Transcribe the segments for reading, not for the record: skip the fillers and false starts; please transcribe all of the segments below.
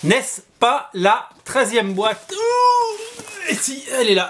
N'est-ce pas la 13e boîte? Ouh, et si, elle est là.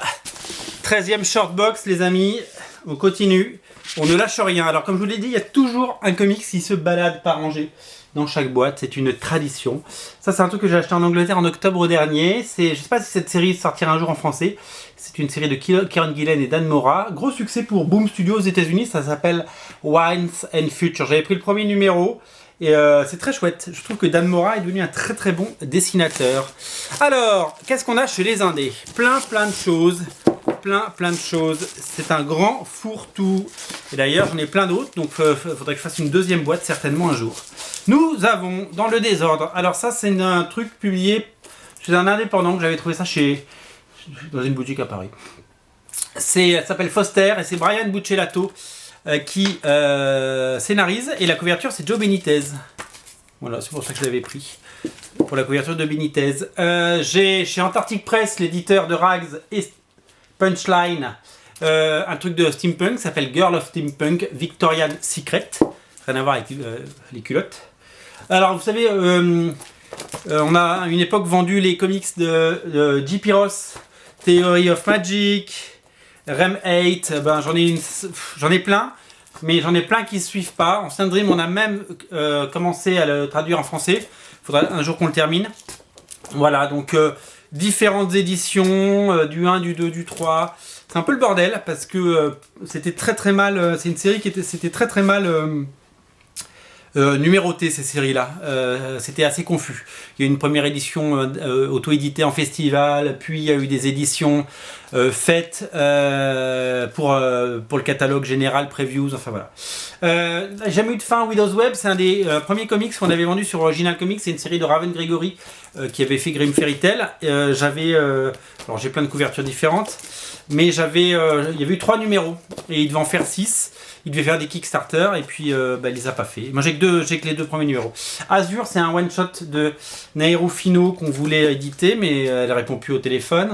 13e short box, les amis. On continue. On ne lâche rien. Alors, comme je vous l'ai dit, il y a toujours un comics qui se balade par rangée dans chaque boîte. C'est une tradition. Ça, c'est un truc que j'ai acheté en Angleterre en octobre dernier. Je ne sais pas si cette série sortira un jour en français. C'est une série de Kieron Gillen et Dan Mora. Gros succès pour Boom Studios aux États-Unis. Ça s'appelle Wines and Future. J'avais pris le premier numéro. Et c'est très chouette. Je trouve que Dan Mora est devenu un très très bon dessinateur. Alors, qu'est-ce qu'on a chez les Indés? Plein de choses. Plein de choses. C'est un grand fourre-tout. Et d'ailleurs, j'en ai plein d'autres. Donc, il faudrait que je fasse une deuxième boîte certainement un jour. Nous avons, dans le désordre. Alors ça, c'est un truc publié chez un indépendant. J'avais trouvé ça dans une boutique à Paris. Ça s'appelle Foster et c'est Brian Buccellato qui scénarise. Et la couverture, c'est Joe Benitez. Voilà, c'est pour ça que je l'avais pris. Pour la couverture de Benitez. J'ai chez Antarctic Press, l'éditeur de Rags et Punchline, un truc de steampunk, ça s'appelle Girl of Steampunk, Victorian Secret. Rien à voir avec les culottes. Alors, vous savez, on a à une époque vendu les comics de J.P. Ross, Theory of Magic, Rem 8, j'en ai plein, mais j'en ai plein qui ne suivent pas. Ancien Dream, on a même commencé à le traduire en français. Il faudra un jour qu'on le termine. Voilà, donc différentes éditions, du 1, du 2, du 3. C'est un peu le bordel parce que c'était très mal. C'est une série c'était très mal numérotée, ces séries-là. C'était assez confus. Il y a eu une première édition auto-éditée en festival, puis il y a eu des éditions faites pour le catalogue général, previews, enfin voilà. Jamais eu de fin, Widow's Web, c'est un des premiers comics qu'on avait vendu sur Original Comics. C'est une série de Raven Gregory qui avait fait Grimm Fairy Tale. Alors j'ai plein de couvertures différentes, mais il y avait eu 3 numéros et il devait en faire 6. Il devait faire des Kickstarter et puis il les a pas fait. Moi j'ai que les 2 premiers numéros. Azure, c'est un one shot de Nairo Fino qu'on voulait éditer, mais elle répond plus au téléphone.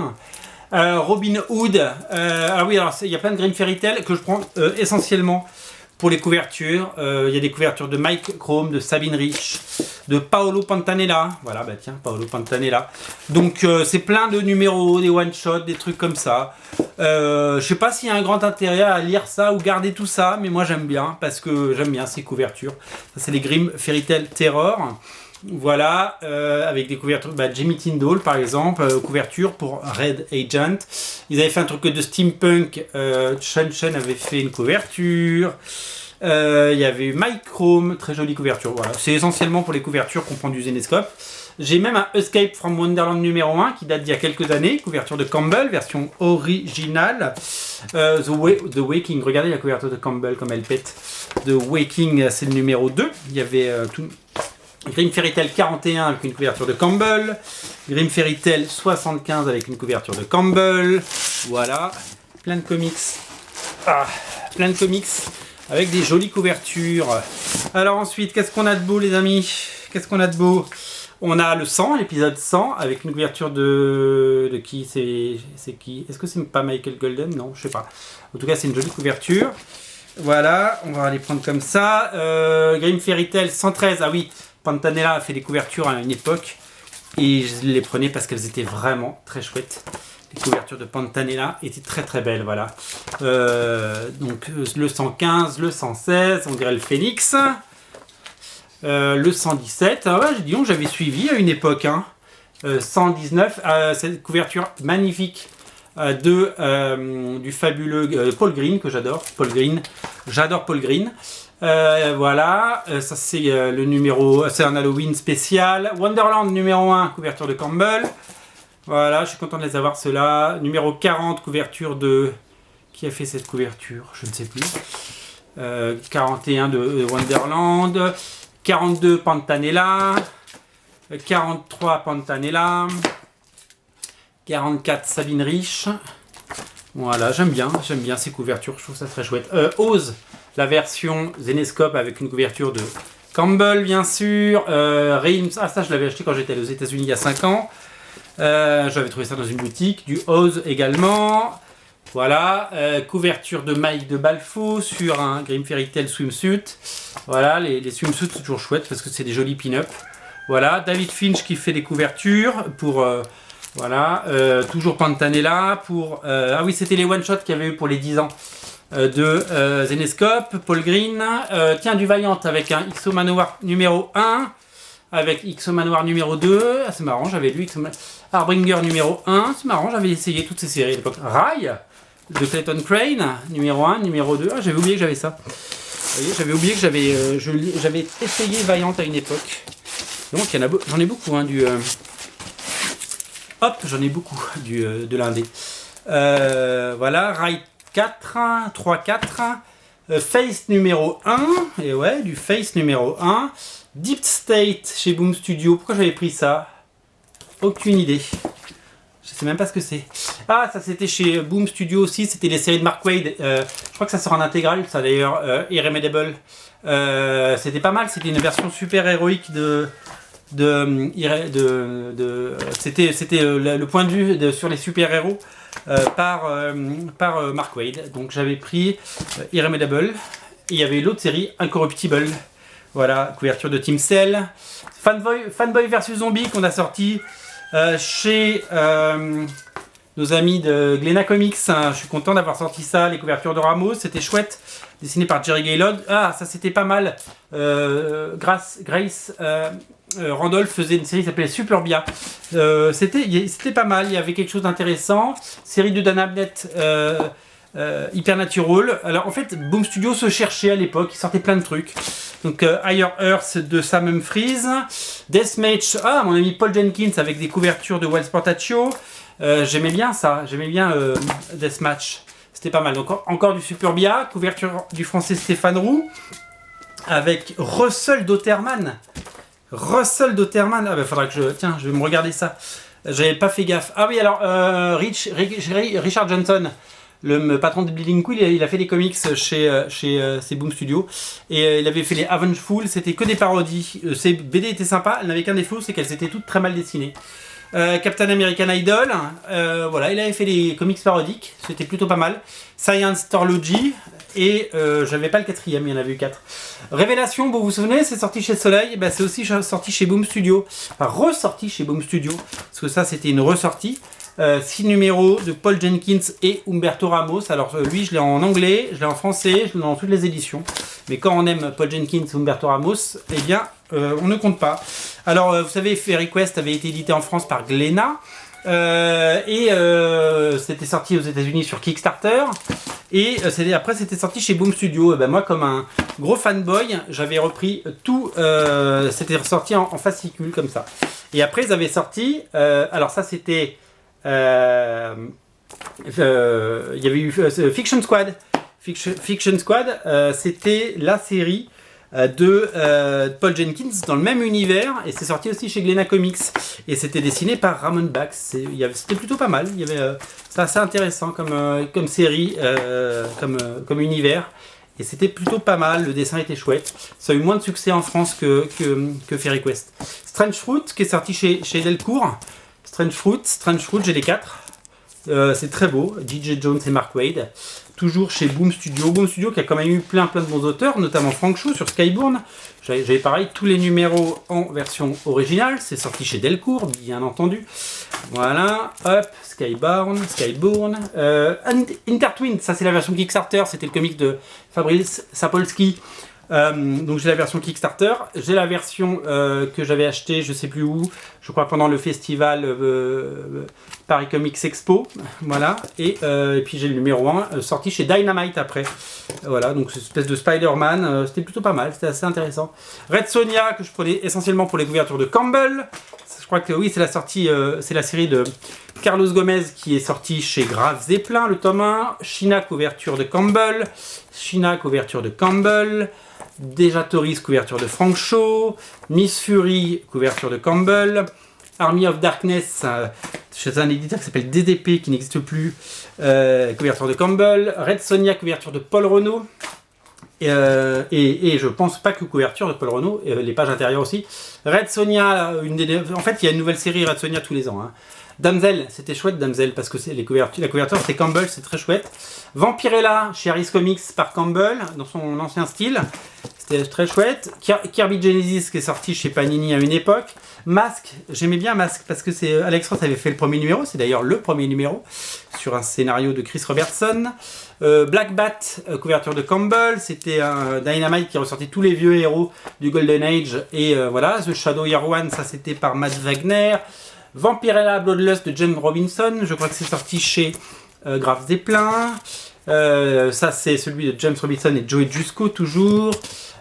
Robin Hood. Alors il y a plein de Grimm Fairy Tale que je prends essentiellement pour les couvertures. Il y a des couvertures de Mike Chrome, de Sabine Rich, de Paolo Pantanella. Voilà, Paolo Pantanella. Donc c'est plein de numéros, des one-shots, des trucs comme ça. Je sais pas s'il y a un grand intérêt à lire ça ou garder tout ça, mais moi j'aime bien, parce que j'aime bien ces couvertures. Ça, c'est les Grimm Fairy Tale Terror. Voilà, avec des couvertures, Jamie Tyndall par exemple, couverture pour Red Agent. Ils avaient fait un truc de steampunk, Chen avait fait une couverture. Il y avait eu Mike Chrome, très jolie couverture. Voilà, c'est essentiellement pour les couvertures qu'on prend du Zenescope. J'ai même un Escape from Wonderland numéro 1 qui date d'il y a quelques années, couverture de Campbell, version originale. The Waking, regardez la couverture de Campbell comme elle pète. The Waking, c'est le numéro 2. Il y avait Grimm Fairy Tale 41 avec une couverture de Campbell. Grimm Fairy Tale 75 avec une couverture de Campbell. Voilà, plein de comics. Plein de comics avec des jolies couvertures. Alors ensuite, qu'est-ce qu'on a de beau les amis? Qu'est-ce qu'on a de beau? On a le 100, l'épisode 100, avec une couverture de qui? C'est qui? Est-ce que c'est pas Michael Golden? Non, je sais pas. En tout cas, c'est une jolie couverture. Voilà, on va les prendre comme ça. Grimm Fairy Tale 113, ah oui, Pantanella a fait des couvertures à une époque. Et je les prenais parce qu'elles étaient vraiment très chouettes. Les couvertures de Pantanella étaient très belles, voilà. Donc le 115, le 116, on dirait le Phoenix. Le 117, dis donc, j'avais suivi à une époque. 119, cette couverture magnifique du fabuleux Paul Green, que j'adore. J'adore Paul Green. Voilà, ça c'est le numéro, c'est un Halloween spécial. Wonderland numéro 1, couverture de Campbell. Voilà, je suis content de les avoir ceux-là. Numéro 40, couverture de... Qui a fait cette couverture? Je ne sais plus. 41 de Wonderland. 42 Pantanella. 43 Pantanella. 44 Sabine Rich. Voilà, j'aime bien ces couvertures, je trouve ça très chouette. Oz, la version Zenescope avec une couverture de Campbell, bien sûr. Reims, ça je l'avais acheté quand j'étais aux États-Unis il y a 5 ans. J'avais trouvé ça dans une boutique. Du Oz également. Voilà, couverture de Mike de Balfo sur un Grimm Fairy Tale swimsuit. Voilà, les swimsuits c'est toujours chouette parce que c'est des jolis pin-up. Voilà, David Finch qui fait des couvertures pour... voilà, toujours Pantanella pour... ah oui, c'était les one-shots qu'il y avait eu pour les 10 ans de Zenescope, Paul Green. Tiens, du Valiant avec un XO Manowar numéro 1, avec XO Manowar numéro 2. Ah, c'est marrant, j'avais lu XO Harbinger numéro 1. C'est marrant, j'avais essayé toutes ces séries à l'époque. Rai de Clayton Crane, numéro 1, numéro 2. Ah, j'avais oublié que j'avais ça. Vous voyez, j'avais oublié que j'avais essayé Valiant à une époque. Donc, j'en ai beaucoup, hein, du... hop, j'en ai beaucoup de l'indé. Voilà, Rai 4, 3, 4. Face numéro 1. Et ouais, du Face numéro 1. Deep State chez Boom Studio. Pourquoi j'avais pris ça? Aucune idée. Je sais même pas ce que c'est. Ah, ça c'était chez Boom Studio aussi. C'était les séries de Mark Waid. Je crois que ça sort en intégrale, ça d'ailleurs. Irremediable. C'était pas mal. C'était une version super héroïque c'était le point de vue sur les super-héros par Mark Waid. Donc j'avais pris Irremediable. Et il y avait l'autre série, Incorruptible. Voilà, couverture de Team Cell. Fanboy vs Zombie qu'on a sorti chez nos amis de Glénat Comics. Je suis content d'avoir sorti ça, les couvertures de Ramos, c'était chouette. Dessiné par Jerry Gaylord. Ah, ça c'était pas mal. Grace Randolph faisait une série qui s'appelait Superbia. C'était pas mal, il y avait quelque chose d'intéressant. Série de Dan Abnett, Hypernatural. Alors en fait, Boom Studio se cherchait à l'époque, il sortait plein de trucs. Donc Higher Earth de Sam Humphries, Deathmatch, mon ami Paul Jenkins avec des couvertures de Wild Sportaccio. J'aimais bien ça, j'aimais bien Deathmatch. C'était pas mal. Donc encore du Superbia, couverture du français Stéphane Roux avec Russell Dauterman. Ah ben faudra que je vais me regarder ça. J'avais pas fait gaffe. Ah oui, alors Richard Johnson, le patron de Bleeding Cool, il a fait des comics chez Boom Studio et il avait fait les Avengeful, c'était que des parodies. Ces BD étaient sympas, elles n'avaient qu'un défaut, c'est qu'elles étaient toutes très mal dessinées. Captain American Idol, voilà, il avait fait des comics parodiques, c'était plutôt pas mal. Science Storlogy, et j'avais pas le quatrième, il y en avait eu 4. Révélation, vous vous souvenez, c'est sorti chez Soleil, c'est aussi sorti chez Boom Studio, enfin ressorti chez Boom Studio, parce que ça c'était une ressortie. 6 numéros de Paul Jenkins et Humberto Ramos. Alors lui je l'ai en anglais, je l'ai en français, je l'ai dans toutes les éditions. Mais quand on aime Paul Jenkins et Humberto Ramos, eh bien on ne compte pas. Alors vous savez, Fairy Quest avait été édité en France par Glénat. C'était sorti aux États-Unis sur Kickstarter. Et après c'était sorti chez Boom Studio. Moi comme un gros fanboy, j'avais repris tout. C'était ressorti en fascicule comme ça. Et après ils avaient sorti. Alors ça c'était... il y avait eu Fiction Squad. Fiction Squad, c'était la série de Paul Jenkins dans le même univers, et c'est sorti aussi chez Glénat Comics et c'était dessiné par Ramon Bax. C'était plutôt pas mal, c'est assez intéressant comme série, comme univers, et c'était plutôt pas mal, le dessin était chouette. Ça a eu moins de succès en France que Fairy Quest. Strange Fruit qui est sorti chez Delcourt. Strange Fruit, j'ai les 4. C'est très beau, DJ Jones et Mark Waid. Toujours chez Boom Studio. Boom Studio qui a quand même eu plein de bons auteurs, notamment Frank Chou sur Skybourne. J'avais pareil tous les numéros en version originale. C'est sorti chez Delcourt, bien entendu. Voilà, hop, Skybourne. Intertwined, ça c'est la version Kickstarter. C'était le comic de Fabrice Sapolsky. Donc j'ai la version Kickstarter, j'ai la version que j'avais achetée, je sais plus où, je crois pendant le festival Paris Comics Expo, voilà, et puis j'ai le numéro 1 sorti chez Dynamite après, voilà, donc cette espèce de Spider-Man, c'était plutôt pas mal, c'était assez intéressant. Red Sonja que je prenais essentiellement pour les couvertures de Campbell, je crois que oui c'est la série de Carlos Gomez qui est sortie chez Grave Zeppelin, le tome 1, China couverture de Campbell, Déjà Toris, couverture de Frank Shaw, Miss Fury, couverture de Campbell, Army of Darkness, chez un éditeur qui s'appelle DDP, qui n'existe plus, couverture de Campbell, Red Sonja, couverture de Paul Renaud, et je pense pas que couverture de Paul Renaud, les pages intérieures aussi. Red Sonja, en fait il y a une nouvelle série Red Sonja tous les ans, hein. Damsel, c'était chouette Damsel parce que la couverture c'est Campbell, c'est très chouette. Vampirella chez Harris Comics par Campbell dans son ancien style. c'était très chouette. Kirby Genesis qui est sorti chez Panini à une époque. Mask, j'aimais bien Mask parce que c'est Alex Ross avait fait le premier numéro, c'est d'ailleurs le premier numéro sur un scénario de Chris Robertson. Black Bat, couverture de Campbell, c'était un Dynamite qui ressortait tous les vieux héros du Golden Age et voilà. The Shadow Year One, ça c'était par Matt Wagner. Vampirella Bloodlust de James Robinson, je crois que c'est sorti chez Graf Zeppelin. Ça c'est celui de James Robinson et Joey Jusco toujours.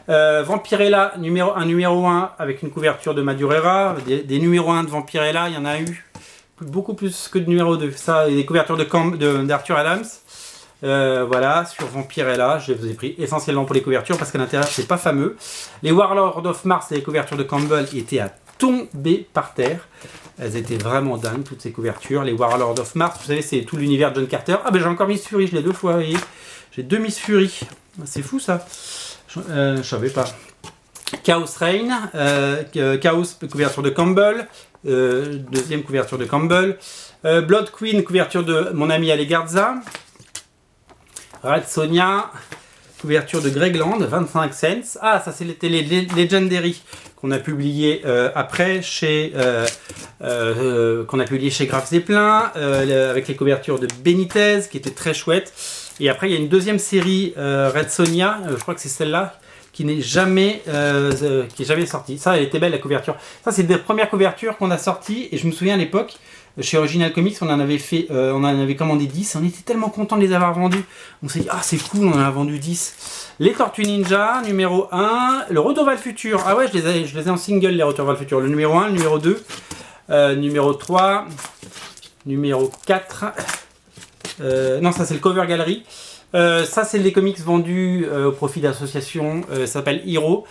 Vampirella numéro 1 avec une couverture de Madureira. Des numéros 1 de Vampirella, il y en a eu beaucoup plus que de numéro 2. Ça, et des couvertures d'Arthur Adams. Voilà, sur Vampirella, je les ai pris essentiellement pour les couvertures parce qu'à l'intérieur c'est pas fameux. Les Warlord of Mars et les couvertures de Campbell étaient à tomber par terre. Elles étaient vraiment dingues toutes ces couvertures. Les Warlord of Mars, vous savez, c'est tout l'univers de John Carter. Ah ben j'ai encore Miss Fury, je l'ai 2 fois, vous voyez. J'ai 2 Miss Fury. C'est fou ça. Je savais pas. Chaos Reign, Chaos couverture de Campbell, deuxième couverture de Campbell. Blood Queen, couverture de mon ami Ale Garza. Red Sonja, couverture de Greg Land, 25 cents. Ah, ça c'était les Legendary qu'on a publié après chez Graf Zeppelin avec les couvertures de Benitez qui étaient très chouettes. Et après il y a une deuxième série Red Sonja, je crois que c'est celle-là qui n'est jamais sortie. Ça, elle était belle la couverture. Ça, c'est des premières couvertures qu'on a sorties et je me souviens à l'époque. Chez Original Comics, on en avait commandé 10. On était tellement contents de les avoir vendus. On s'est dit, ah, c'est cool, on en a vendu 10. Les Tortues Ninja, numéro 1. Le Retour vers le futur. Ah ouais, je les ai en single, les Retour vers le futur. Le numéro 1, le numéro 2, numéro 3, numéro 4. Non, ça, c'est le Cover Gallery. Ça, c'est les comics vendus au profit d'associations. Ça s'appelle Hero.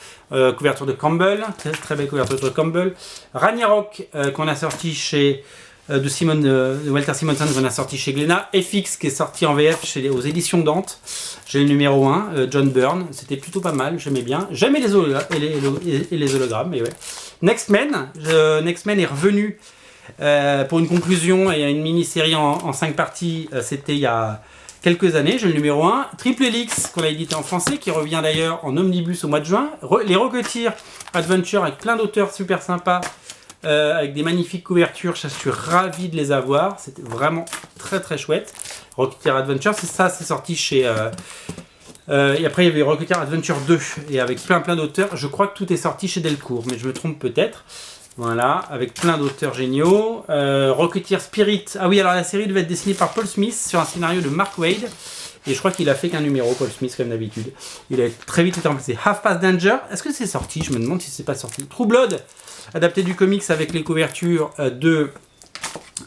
Couverture de Campbell. Très, très belle couverture de Campbell. Ragnarok, qu'on a sorti chez... de Walter Simonson qu'on a sorti chez Glénat. FX qui est sorti en VF aux éditions Dante. J'ai le numéro 1, John Byrne. C'était plutôt pas mal, j'aimais bien. J'aimais les hologrammes, mais ouais. Next Man est revenu pour une conclusion et une mini-série en 5 parties. C'était il y a quelques années. J'ai le numéro 1. Triple Helix qu'on a édité en français, qui revient d'ailleurs en omnibus au mois de juin. Les Rocketeer Adventure avec plein d'auteurs super sympas. Avec des magnifiques couvertures, je suis ravi de les avoir, c'était vraiment très très chouette. Rocketeer Adventure, c'est sorti chez... et après il y avait Rocketeer Adventure 2, et avec plein d'auteurs, je crois que tout est sorti chez Delcourt, mais je me trompe peut-être. Voilà, avec plein d'auteurs géniaux. Rocketeer Spirit, ah oui, alors la série devait être dessinée par Paul Smith sur un scénario de Mark Waid. Et je crois qu'il a fait qu'un numéro, Paul Smith, comme d'habitude. Il a très vite été remplacé. Half Past Danger, est-ce que c'est sorti? Je me demande si c'est pas sorti. True Blood, adapté du comics avec les couvertures de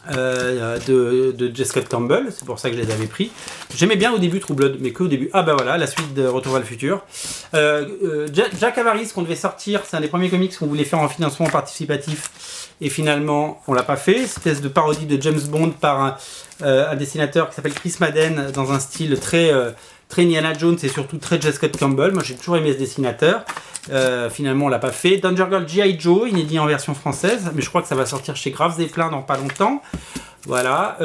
J. Scott Campbell, c'est pour ça que je les avais pris. J'aimais bien au début True Blood, mais que au début. Ah bah voilà, la suite de Retour vers le futur. Jack Avaris qu'on devait sortir, c'est un des premiers comics qu'on voulait faire en financement participatif, et finalement on l'a pas fait. Espèce de parodie de James Bond par un dessinateur qui s'appelle Chris Madden, dans un style très Indiana Jones et surtout très J. Scott Campbell. Moi j'ai toujours aimé ce dessinateur. Finalement on l'a pas fait. Danger Girl G.I. Joe, inédit en version française, mais je crois que ça va sortir chez Graf Zeppelin dans pas longtemps. Voilà,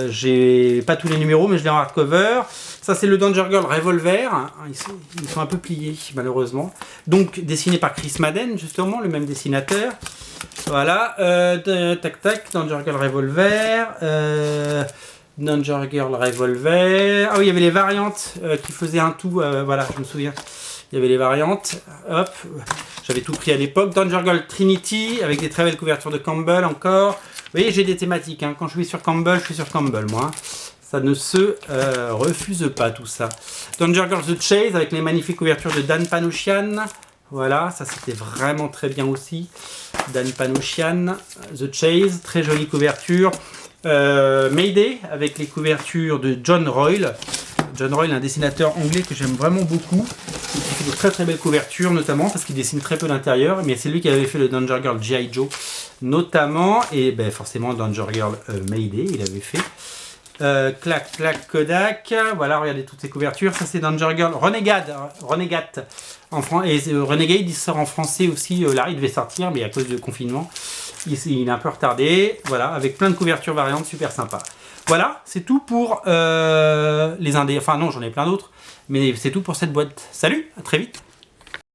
j'ai pas tous les numéros, mais je l'ai en hardcover. Ça c'est le Danger Girl Revolver, ils sont un peu pliés malheureusement. Donc dessiné par Chris Madden, justement, le même dessinateur. Voilà, Danger Girl Revolver. Danger Girl Revolver. Ah oui, il y avait les variantes qui faisaient un tout, voilà, je me souviens. Il y avait les variantes, hop, j'avais tout pris à l'époque. Danger Girl Trinity, avec des très belles couvertures de Campbell encore. Vous voyez, j'ai des thématiques, hein. Quand je suis sur Campbell, je suis sur Campbell, moi. Ça ne se refuse pas, tout ça. Danger Girl The Chase, avec les magnifiques couvertures de Dan Panouchian. Voilà, ça c'était vraiment très bien aussi. Dan Panouchian, The Chase, très jolie couverture. Mayday, avec les couvertures de John Royle. John Royle, un dessinateur anglais que j'aime vraiment beaucoup, qui fait de très très belles couvertures, notamment parce qu'il dessine très peu l'intérieur, mais c'est lui qui avait fait le Danger Girl G.I. Joe, notamment, et ben forcément Danger Girl Mayday, il avait fait. Clac clac Kodak, voilà, regardez toutes ces couvertures. Ça c'est Danger Girl Renegade en France, et Renegade il sort en français aussi, là il devait sortir, mais à cause du confinement il est un peu retardé. Voilà, avec plein de couvertures variantes super sympa. Voilà, c'est tout pour les indés. Enfin non, j'en ai plein d'autres, mais c'est tout pour cette boîte. Salut, à très vite.